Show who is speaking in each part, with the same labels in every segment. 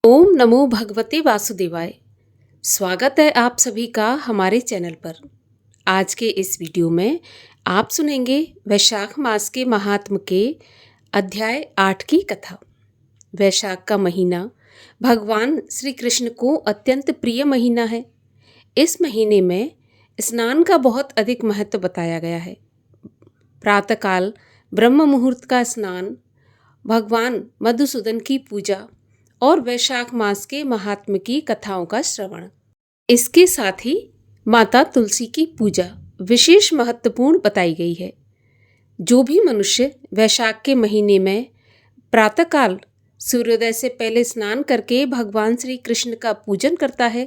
Speaker 1: ओम नमो भगवते वासुदेवाय। स्वागत है आप सभी का हमारे चैनल पर। आज के इस वीडियो में आप सुनेंगे वैशाख मास के महात्म के अध्याय 8 की कथा। वैशाख का महीना भगवान श्री कृष्ण को अत्यंत प्रिय महीना है। इस महीने में स्नान का बहुत अधिक महत्व बताया गया है। प्रातःकाल ब्रह्म मुहूर्त का स्नान, भगवान मधुसूदन की पूजा और वैशाख मास के महात्म की कथाओं का श्रवण। इसके साथ ही माता तुलसी की पूजा विशेष महत्वपूर्ण बताई गई है। जो भी मनुष्य वैशाख के महीने में प्रातःकाल सूर्योदय से पहले स्नान करके भगवान श्री कृष्ण का पूजन करता है,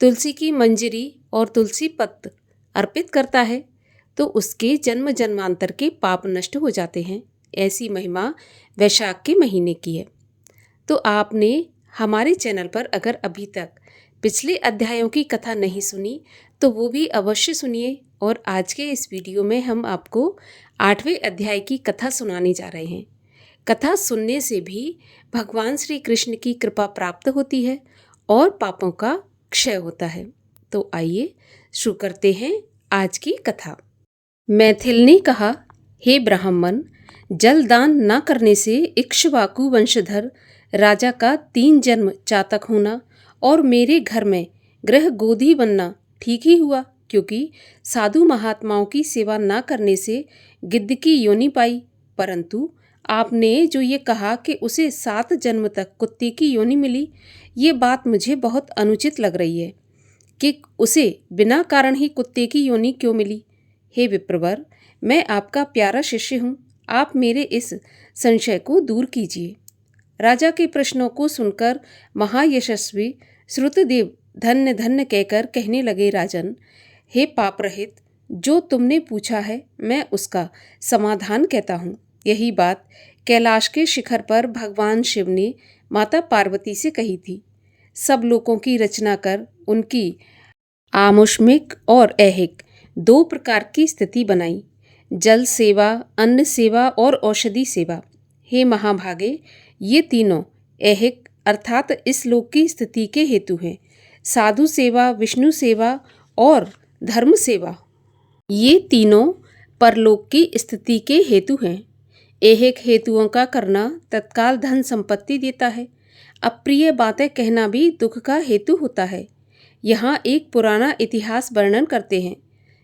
Speaker 1: तुलसी की मंजरी और तुलसी पत्र अर्पित करता है, तो उसके जन्म जन्मांतर के पाप नष्ट हो जाते हैं। ऐसी महिमा वैशाख के महीने की है। तो आपने हमारे चैनल पर अगर अभी तक पिछले अध्यायों की कथा नहीं सुनी तो वो भी अवश्य सुनिए। और आज के इस वीडियो में हम आपको 8वें अध्याय की कथा सुनाने जा रहे हैं। कथा सुनने से भी भगवान श्री कृष्ण की कृपा प्राप्त होती है और पापों का क्षय होता है। तो आइए शुरू करते हैं आज की कथा। मैथिल ने कहा, हे ब्राह्मण, जलदान न करने से इक्ष्वाकु वंशधर राजा का 3 जन्म चातक होना और मेरे घर में गृह गोधी बनना ठीक ही हुआ, क्योंकि साधु महात्माओं की सेवा न करने से गिद्ध की योनि पाई। परंतु आपने जो ये कहा कि उसे 7 जन्म तक कुत्ते की योनि मिली, ये बात मुझे बहुत अनुचित लग रही है कि उसे बिना कारण ही कुत्ते की योनि क्यों मिली। हे विप्रवर, मैं आपका प्यारा शिष्य हूँ, आप मेरे इस संशय को दूर कीजिए। राजा के प्रश्नों को सुनकर महायशस्वी श्रुतदेव धन्य धन्य कहकर कहने लगे, राजन, हे पाप रहित, जो तुमने पूछा है मैं उसका समाधान कहता हूँ। यही बात कैलाश के शिखर पर भगवान शिव ने माता पार्वती से कही थी। सब लोगों की रचना कर उनकी आमुष्मिक और ऐहिक 2 प्रकार की स्थिति बनाई, जल सेवा, अन्न सेवा और औषधि सेवा। हे महाभागे, ये तीनों ऐहिक अर्थात इस लोक की स्थिति के हेतु हैं। साधु सेवा, विष्णु सेवा और धर्म सेवा ये तीनों परलोक की स्थिति के हेतु हैं। ऐहिक हेतुओं का करना तत्काल धन संपत्ति देता है। अप्रिय बातें कहना भी दुख का हेतु होता है। यहाँ एक पुराना इतिहास वर्णन करते हैं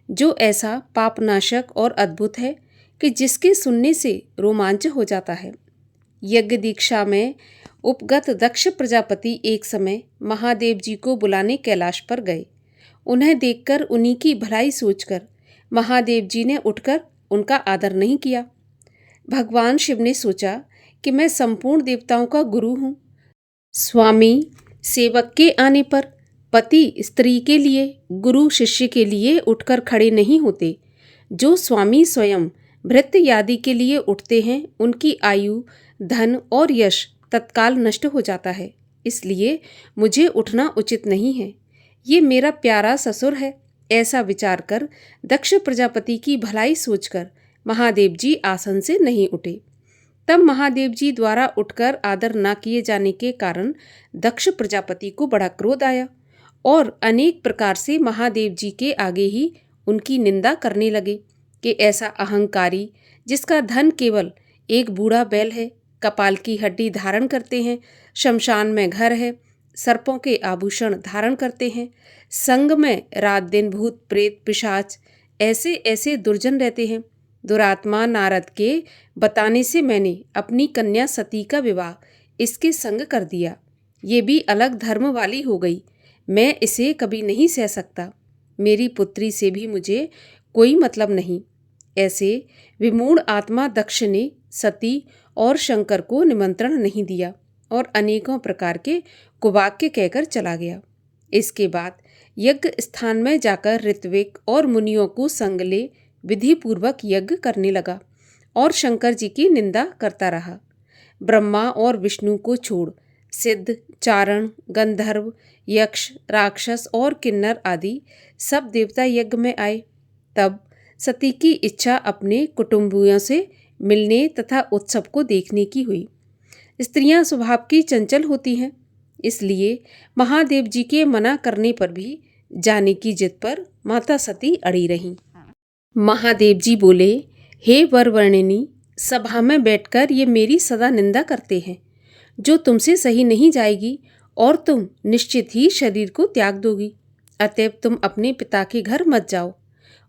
Speaker 1: जो ऐसा पापनाशक और अद्भुत है कि जिसके सुनने से रोमांच हो जाता है। यज्ञ दीक्षा में उपगत दक्ष प्रजापति एक समय महादेव जी को बुलाने कैलाश पर गए। उन्हें देखकर उन्हीं की भलाई सोचकर महादेव जी ने उठकर उनका आदर नहीं किया। भगवान शिव ने सोचा कि मैं संपूर्ण देवताओं का गुरु हूँ। स्वामी सेवक के आने पर पति स्त्री के लिए, गुरु शिष्य के लिए उठकर खड़े नहीं होते। जो स्वामी स्वयं भृत्य आदि के लिए उठते हैं उनकी आयु, धन और यश तत्काल नष्ट हो जाता है। इसलिए मुझे उठना उचित नहीं है। ये मेरा प्यारा ससुर है। ऐसा विचार कर दक्ष प्रजापति की भलाई सोचकर महादेव जी आसन से नहीं उठे। तब महादेव जी द्वारा उठकर आदर न किए जाने के कारण दक्ष प्रजापति को बड़ा क्रोध आया और अनेक प्रकार से महादेव जी के आगे ही उनकी निंदा करने लगे कि ऐसा अहंकारी, जिसका धन केवल एक बूढ़ा बैल है, कपाल की हड्डी धारण करते हैं, शमशान में घर है, सर्पों के आभूषण धारण करते हैं, संग में रात दिन भूत प्रेत पिशाच ऐसे ऐसे दुर्जन रहते हैं। दुरात्मा नारद के बताने से मैंने अपनी कन्या सती का विवाह इसके संग कर दिया। ये भी अलग धर्म वाली हो गई। मैं इसे कभी नहीं सह सकता। मेरी पुत्री से भी मुझे कोई मतलब नहीं। ऐसे विमूढ़ आत्मा दक्ष ने सती और शंकर को निमंत्रण नहीं दिया और अनेकों प्रकार के कुवाक्य कहकर चला गया। इसके बाद यज्ञ स्थान में जाकर ऋत्विक और मुनियों को संग ले विधि पूर्वक यज्ञ करने लगा और शंकर जी की निंदा करता रहा। ब्रह्मा और विष्णु को छोड़ सिद्ध, चारण, गंधर्व, यक्ष, राक्षस और किन्नर आदि सब देवता यज्ञ में आए। तब सती की इच्छा अपने कुटुंबियों से मिलने तथा उत्सव को देखने की हुई। स्त्रियां स्वभाव की चंचल होती हैं, इसलिए महादेव जी के मना करने पर भी जाने की जिद पर माता सती अड़ी रहीं। महादेव जी बोले, हे वरवर्णिनी, सभा में बैठकर ये मेरी सदा निंदा करते हैं, जो तुमसे सही नहीं जाएगी और तुम निश्चित ही शरीर को त्याग दोगी। अतएव तुम अपने पिता के घर मत जाओ,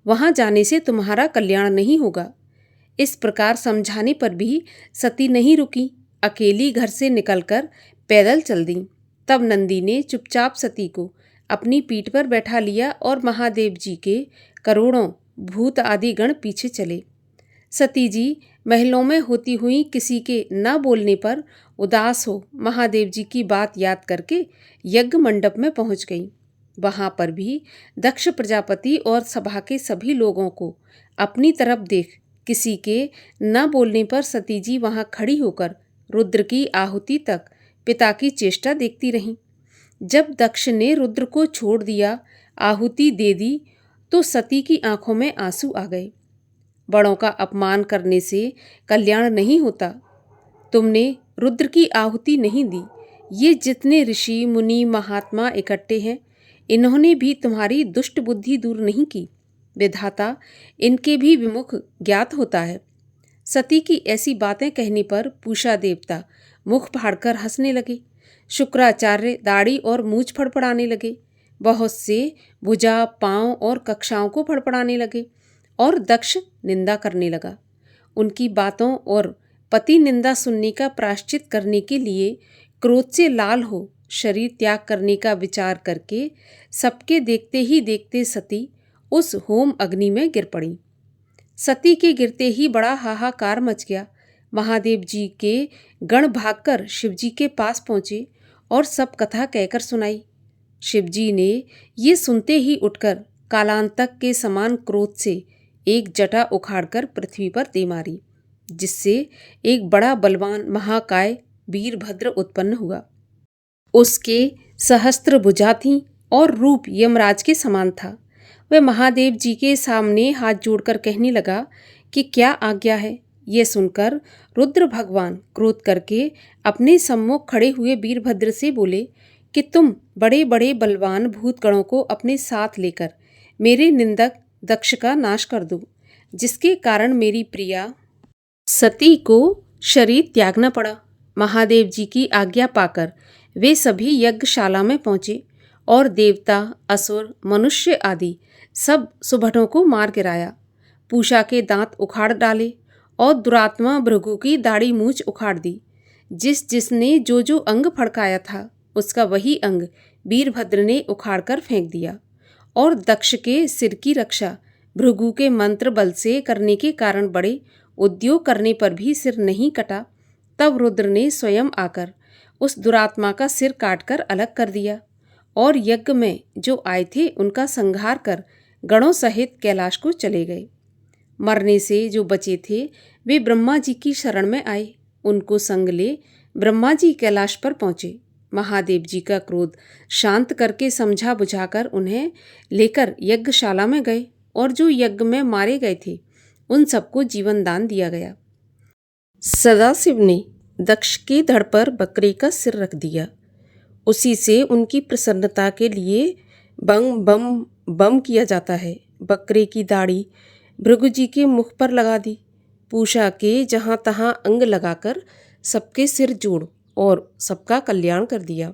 Speaker 1: वहां जाने से तुम्हारा कल्याण नहीं होगा। इस प्रकार समझाने पर भी सती नहीं रुकी, अकेली घर से निकलकर पैदल चल दी। तब नंदी ने चुपचाप सती को अपनी पीठ पर बैठा लिया और महादेव जी के करोड़ों भूत आदि गण पीछे चले। सती जी महलों में होती हुई किसी के न बोलने पर उदास हो महादेव जी की बात याद करके यज्ञ मंडप में पहुंच गई। वहां पर भी दक्ष प्रजापति और सभा के सभी लोगों को अपनी तरफ देख किसी के न बोलने पर सती जी वहां खड़ी होकर रुद्र की आहुति तक पिता की चेष्टा देखती रहीं। जब दक्ष ने रुद्र को छोड़ दिया, आहुति दे दी, तो सती की आंखों में आंसू आ गए। बड़ों का अपमान करने से कल्याण नहीं होता। तुमने रुद्र की आहुति नहीं दी। ये जितने ऋषि मुनि महात्मा इकट्ठे हैं, इन्होंने भी तुम्हारी दुष्ट बुद्धि दूर नहीं की। विधाता इनके भी विमुख ज्ञात होता है। सती की ऐसी बातें कहने पर पूषा देवता मुख फाड़कर हंसने लगे। शुक्राचार्य दाढ़ी और मूछ फड़फड़ाने लगे। बहुत से भुजा, पांव और कक्षाओं को फड़फड़ाने लगे और दक्ष निंदा करने लगा। उनकी बातों और पति निंदा सुनने का प्रायश्चित करने के लिए क्रोध से लाल हो शरीर त्याग करने का विचार करके सबके देखते ही देखते सती उस होम अग्नि में गिर पड़ी। सती के गिरते ही बड़ा हाहाकार मच गया। महादेव जी के गण भागकर शिवजी के पास पहुंचे और सब कथा कहकर सुनाई। शिवजी ने ये सुनते ही उठकर कालांतक के समान क्रोध से एक जटा उखाड़कर पृथ्वी पर दे मारी, जिससे एक बड़ा बलवान महाकाय वीरभद्र उत्पन्न हुआ। उसके सहस्त्र भुजा थीं और रूप यमराज के समान था। वह महादेव जी के सामने हाथ जोड़कर कहने लगा कि क्या आज्ञा है। यह सुनकर रुद्र भगवान क्रोध करके अपने सम्मुख खड़े हुए वीरभद्र से बोले कि तुम बड़े बड़े बलवान भूतगणों को अपने साथ लेकर मेरे निंदक दक्ष का नाश कर दो, जिसके कारण मेरी प्रिया सती को शरीर त्यागना पड़ा। महादेव जी की आज्ञा पाकर वे सभी यज्ञशाला में पहुंचे और देवता, असुर, मनुष्य आदि सब सुभटों को मार गिराया। पूषा के दांत उखाड़ डाले और दुरात्मा भृगु की दाढ़ी मूछ उखाड़ दी। जिसने जो अंग फड़काया था, उसका वही अंग वीरभद्र ने उखाड़कर फेंक दिया और दक्ष के सिर की रक्षा भृगु के मंत्र बल से करने के कारण बड़े उद्योग करने पर भी सिर नहीं कटा। तब रुद्र ने स्वयं आकर उस दुरात्मा का सिर काटकर अलग कर दिया और यज्ञ में जो आए थे उनका संहार कर गणों सहित कैलाश को चले गए। मरने से जो बचे थे वे ब्रह्मा जी की शरण में आए। उनको संग ले ब्रह्मा जी कैलाश पर पहुंचे। महादेव जी का क्रोध शांत करके समझा बुझाकर उन्हें लेकर यज्ञशाला में गए और जो यज्ञ में मारे गए थे उन सबको जीवन दान दिया गया। सदाशिव ने दक्ष के धड़ पर बकरे का सिर रख दिया। उसी से उनकी प्रसन्नता के लिए बम बम बम किया जाता है। बकरे की दाढ़ी भृगु जी के मुख पर लगा दी। पूषा के जहाँ तहाँ अंग लगाकर सबके सिर जोड़ और सबका कल्याण कर दिया।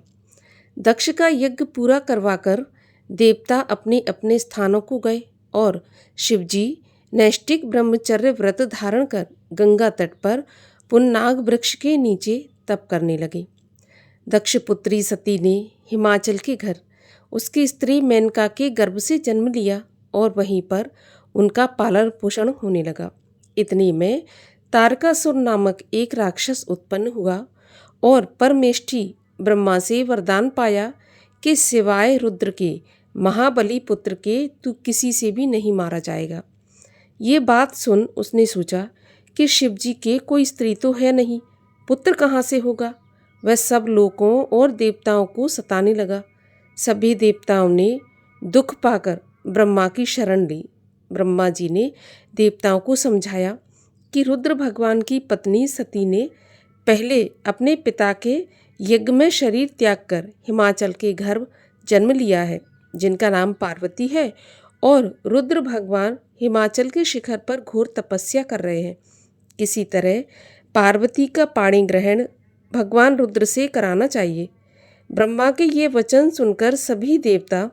Speaker 1: दक्ष का यज्ञ पूरा करवाकर देवता अपने अपने स्थानों को गए और शिवजी नैष्टिक ब्रह्मचर्य व्रत धारण कर गंगा तट पर पुन्नाग वृक्ष के नीचे तप करने लगे। दक्ष पुत्री सती ने हिमाचल के घर उसकी स्त्री मेनका के गर्भ से जन्म लिया और वहीं पर उनका पालन पोषण होने लगा। इतने में तारकासुर नामक एक राक्षस उत्पन्न हुआ और परमेष्ठी ब्रह्मा से वरदान पाया कि सिवाय रुद्र के महाबली पुत्र के तू किसी से भी नहीं मारा जाएगा। ये बात सुन उसने सोचा कि शिवजी के कोई स्त्री तो है नहीं, पुत्र कहाँ से होगा। वह सब लोकों और देवताओं को सताने लगा। सभी देवताओं ने दुख पाकर ब्रह्मा की शरण ली। ब्रह्मा जी ने देवताओं को समझाया कि रुद्र भगवान की पत्नी सती ने पहले अपने पिता के यज्ञ में शरीर त्याग कर हिमाचल के गर्भ जन्म लिया है, जिनका नाम पार्वती है, और रुद्र भगवान हिमाचल के शिखर पर घोर तपस्या कर रहे हैं। किसी तरह पार्वती का पाणी ग्रहण भगवान रुद्र से कराना चाहिए। ब्रह्मा के ये वचन सुनकर सभी देवता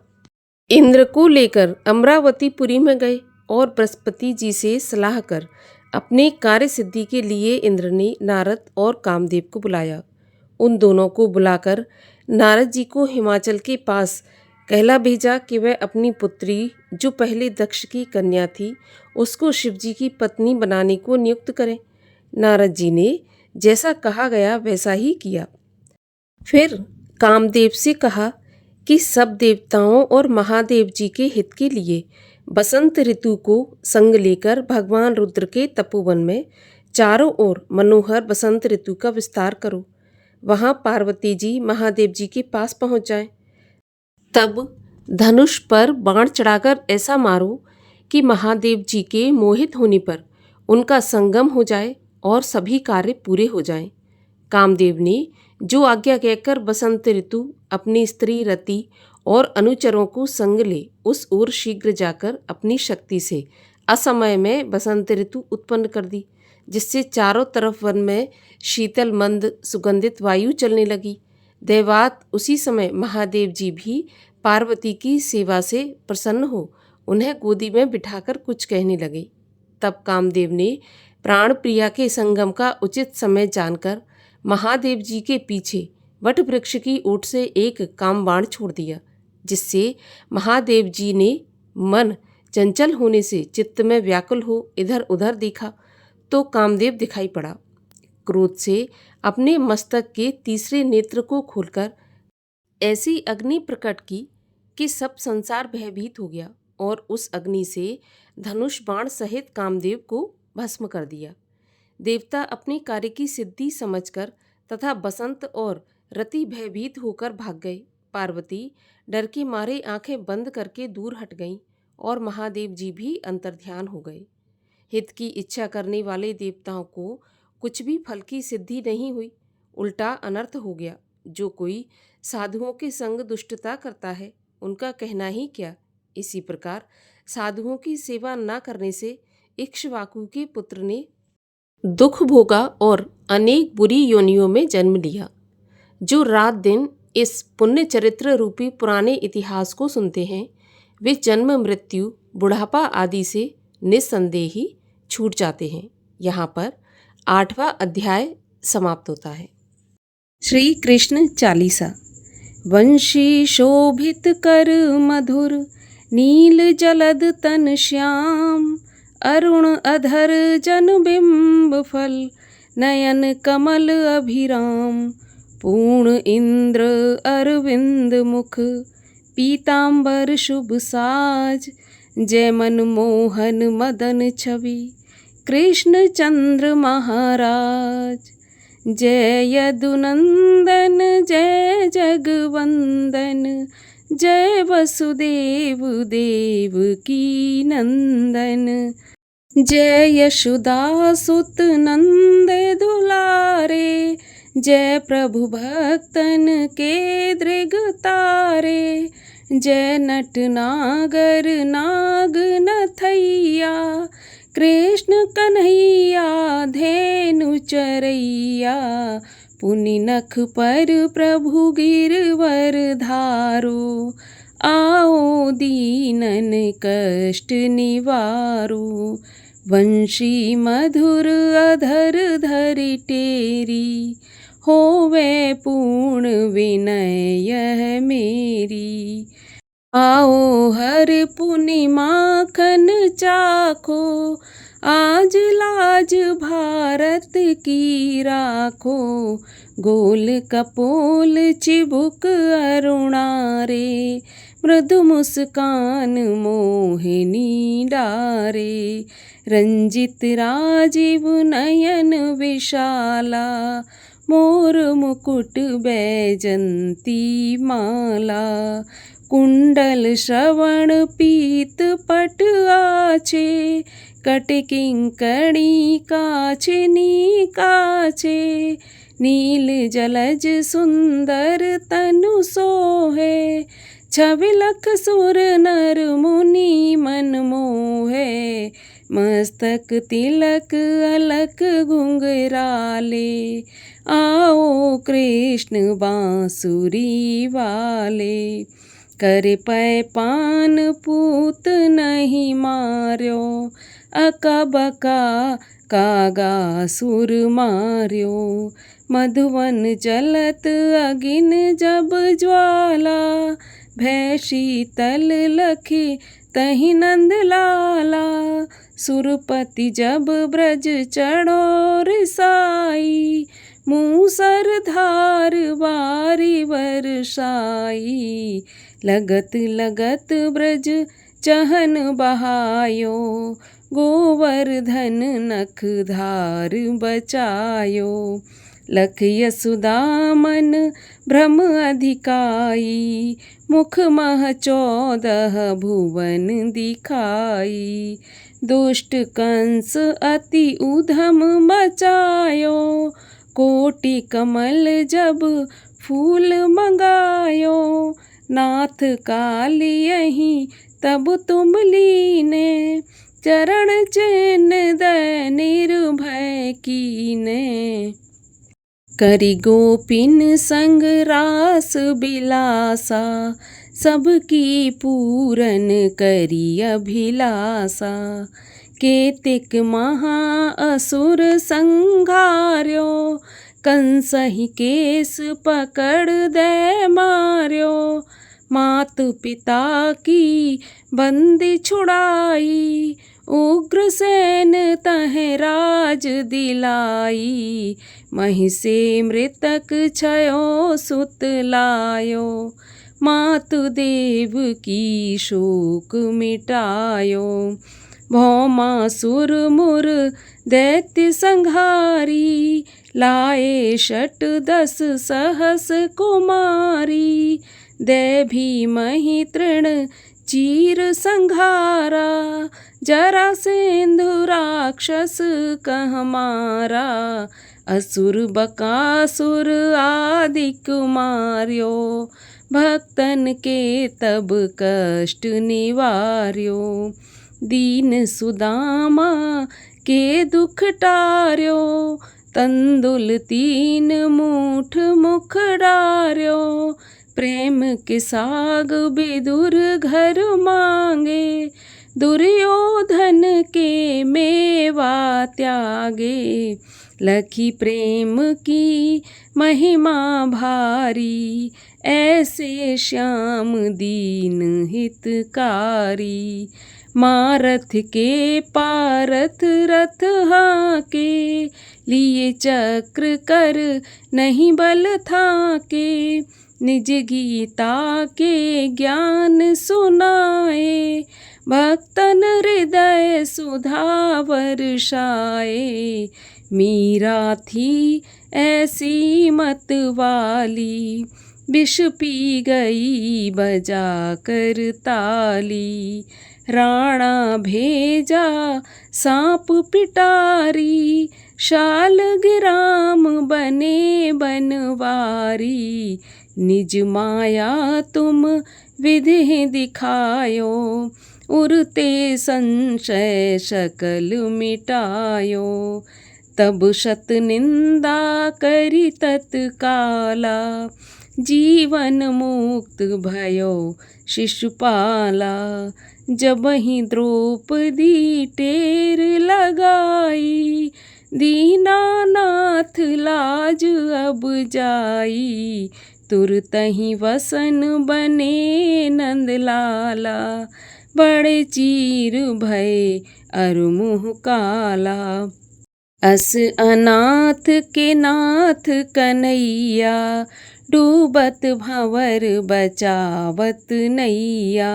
Speaker 1: इंद्र को लेकर अमरावतीपुरी में गए और बृहस्पति जी से सलाह कर अपने कार्य सिद्धि के लिए इंद्र ने नारद और कामदेव को बुलाया। उन दोनों को बुलाकर नारद जी को हिमाचल के पास कहला भेजा कि वह अपनी पुत्री, जो पहले दक्ष की कन्या थी, उसको शिवजी की पत्नी बनाने को नियुक्त करें। नारद जी ने जैसा कहा गया वैसा ही किया। फिर कामदेव से कहा कि सब देवताओं और महादेव जी के हित के लिए बसंत ऋतु को संग लेकर भगवान रुद्र के तपोवन में चारों ओर मनोहर बसंत ऋतु का विस्तार करो। वहाँ पार्वती जी महादेव जी के पास पहुँच जाएं। तब धनुष पर बाण चढ़ाकर ऐसा मारो कि महादेव जी के मोहित होने पर उनका संगम हो जाए और सभी कार्य पूरे हो जाएं। कामदेव ने जो आज्ञा कहकर बसंत ऋतु अपनी स्त्री रति और अनुचरों को संग ले उस ओर शीघ्र जाकर अपनी शक्ति से असमय में बसंत ऋतु उत्पन्न कर दी, जिससे चारों तरफ वन में शीतल मंद सुगंधित वायु चलने लगी। देवात उसी समय महादेव जी भी पार्वती की सेवा से प्रसन्न हो उन्हें गोदी में बिठाकर कुछ कहने लगे। तब कामदेव ने प्राण प्रिया के संगम का उचित समय जानकर महादेव जी के पीछे वट वृक्ष की ओट से एक कामबाण छोड़ दिया, जिससे महादेव जी ने मन चंचल होने से चित्त में व्याकुल हो इधर उधर देखा तो कामदेव दिखाई पड़ा। क्रोध से अपने मस्तक के तीसरे नेत्र को खोलकर ऐसी अग्नि प्रकट की कि सब संसार भयभीत हो गया और उस अग्नि से धनुष बाण सहित कामदेव को भस्म कर दिया। देवता अपने कार्य की सिद्धि समझकर तथा बसंत और रति भयभीत होकर भाग गए। पार्वती डर के मारे आंखें बंद करके दूर हट गईं और महादेव जी भी अंतर्ध्यान हो गए। हित की इच्छा करने वाले देवताओं को कुछ भी फल की सिद्धि नहीं हुई, उल्टा अनर्थ हो गया। जो कोई साधुओं के संग दुष्टता करता है उनका कहना ही क्या। इसी प्रकार साधुओं की सेवा न करने से इक्ष्वाकु के पुत्र ने दुख भोगा और अनेक बुरी योनियों में जन्म लिया। जो रात दिन इस पुण्य चरित्र रूपी पुराने इतिहास को सुनते हैं वे जन्म मृत्यु बुढ़ापा आदि से निस्संदेह ही छूट जाते हैं। यहाँ पर 8वां अध्याय समाप्त होता है। श्री कृष्ण चालीसा। वंशी शोभित कर मधुर नील जलद तन श्याम, अरुण अधर जन बिंब फल नयन कमल अभिराम, पूर्ण इंद्र अरविंद मुख पीतांबर शुभ साज, जय मन मोहन मदन छवि कृष्ण चंद्र महाराज। जय यदुनंदन जय जगवंदन, जय वसुदेव देव की नंदन, जय यशोदा सुत नंद दुलारे, जय प्रभु भक्तन के दृग तारे, जय नट नागर नाग नथैया, कृष्ण कन्हैया धेनु चरैया, पुनि नख पर प्रभु गिरवर धारो, आओ दीनन कष्ट निवारो, वंशी मधुर अधर धरि टेरी, होवे पूर्ण विनय यह मेरी, आओ हर पुनि माखन चाखो, आज लाज भारत की राखो, गोल कपोल चिबुक अरुणारे, मृदु मुस्कान मोहिनी डारे, रंजित राजीव नयन विशाला, मोर मुकुट बैजंती माला, कुंडल श्रवण पीत पट आछे, कट किंकणी काछनी काछे, नील जलज सुंदर तनु सोहे, छवि लख सुर नर मुनि मन मोहे। मस्तक तिलक अलक घुंघराले, आओ कृष्ण बांसुरी वाले। करे पै पान पूत नहीं मार्यो, अका बका कागा सुर मार्यो। मधुवन जलत अगिन जब ज्वाला, भय शीतल लखी तहि नंद लाला। सुरपति जब ब्रज चढ़ो रिसाई, मूसर धार बारी बरसाई। लगत लगत ब्रज चहन बहायो, गोवर्धन नख धार बचायो। लख यशोदा मन भ्रम अधिकाई, मुख मह 14 भुवन दिखाई। दुष्ट कंस अति उधम मचायो, कोटि कमल जब फूल मंगायो। नाथ काली यहीं तब तुम लीने, चरण चिन्ह दय निर्भय कीने। करी गोपिन संग रास बिलासा, सबकी पूरन करी अभिलाषा। केतिक महा असुर संघार्यो, कंसहि केस पकड़ दे मार्यो। मात पिता की बंदी छुड़ाई, उग्रसेन तहें राज दिलाई। महिषे मृतक छयो सुत लायो, मातु देव की शोक मिटायो। भौमासुर मुर दैत्य संहारी, लाए 10 सहस कुमारी। दे भीमहि तृण चीर संघारा, जरासेंधु राक्षस कह मारा। असुर बकासुर आदिक मार्यो, भक्तन के तब कष्ट निवार्यो। दीन सुदामा के दुख टार्यो, तंदुल 3 मूठ मुख डार्यो। प्रेम के साग विदुर घर मांगे, दुर्योधन के मेवा त्यागे। लखी प्रेम की महिमा भारी, ऐसे श्याम दीन हितकारी। मारथ के पारथ रथ हाके, लिए चक्र कर नहीं बल थाके। निज गीता के ज्ञान सुनाए, भक्तन हृदय सुधा वर्षाए। मीरा थी ऐसी मत वाली, विष पी गई बजा कर ताली। राणा भेजा सांप पिटारी, शालग्राम बने बनवारी। निज माया तुम विधि दिखायो, उरते संशय सकल मिटायो। तब शत निंदा करी तत्काला, जीवन मुक्त भयो शिशुपाला। जबहि द्रौपदी टेर लगाई, दीनानाथ लाज अब जाई। तुरतहि वसन बने नंदलाला, बड़े चीर भय अरु मुँह काला। अस अनाथ के नाथ कन्हैया, डूबत भंवर बचावत नैया।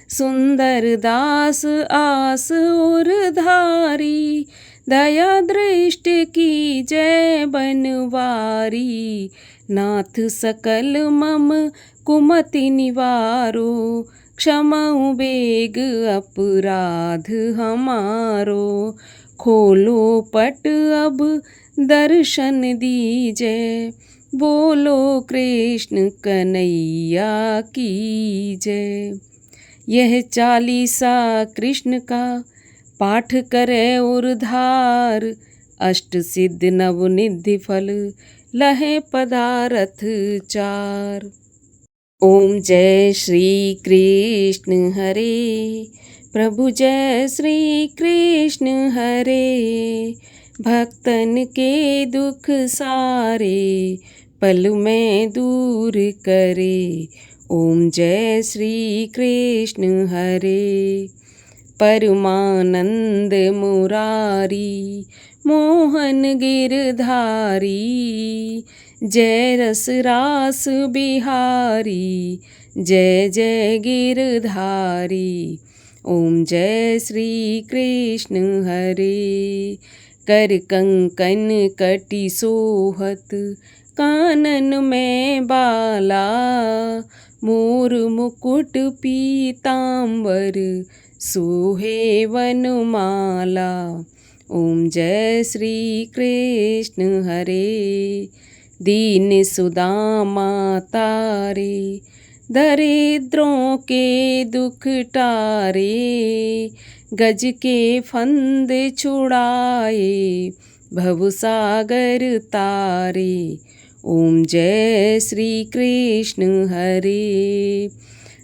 Speaker 1: सुंदर दास आस उर धारी, दया दृष्टि की जय बनवारी। नाथ सकल मम कुमति निवारो, क्षमाउ बेग अपराध हमारो। खोलो पट अब दर्शन दीजे, बोलो कृष्ण कन्हैया की जय। यह चालीसा कृष्ण का पाठ करे उर्धार, अष्ट सिद्ध नव निधि फल लहे पदारथ चार। ओम जय श्री कृष्ण हरे, प्रभु जय श्री कृष्ण हरे। भक्तन के दुख सारे पल में दूर करे, ओम जय श्री कृष्ण हरे। परमानंद मुरारी मोहन गिरधारी, जय रस रास बिहारी, जय जय गिरधारी। ओम जय श्री कृष्ण हरे। कर कंकन कटि सोहत, कानन में बाला, मोर मुकुट पीतांबर, सोहे वनमाला। ओम जय श्री कृष्ण हरे। दीन सुदामा तारे, दरिद्रों के दुख टारे, गज के फंद छुड़ाए, भवसागर तारे। ओम जय श्री कृष्ण हरे।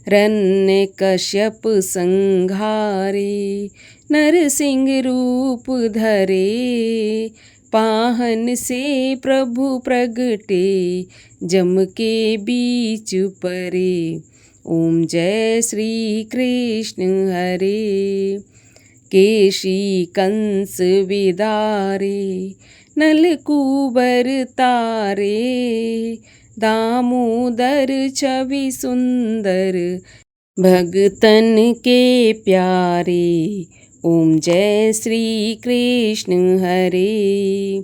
Speaker 1: रण्य कश्यप संहारे, नरसिंह रूप धरे, पाहन से प्रभु प्रगटे, जम के बीच परे। ओम जय श्री कृष्ण हरे। केशी कंस विदारे, नलकूबर तारे, दामोदर छवि सुंदर, भगतन के प्यारे। ओम जय श्री कृष्ण हरे।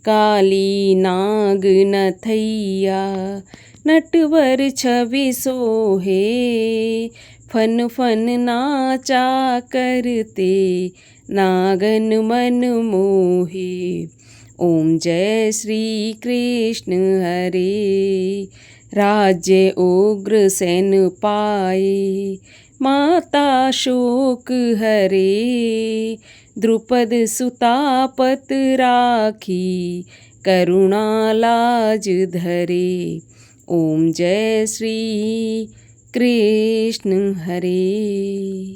Speaker 1: काली नाग नथैया, नटवर छवि सोहे, फन फन नाचा करते, नागन मन मोहे। ओम जय श्री कृष्ण हरे। राज्य उग्र सेन पाए, माता शोक हरे, द्रुपद सुता पत राखी, करुणा लाज धरे। ओम जय श्री कृष्ण हरे।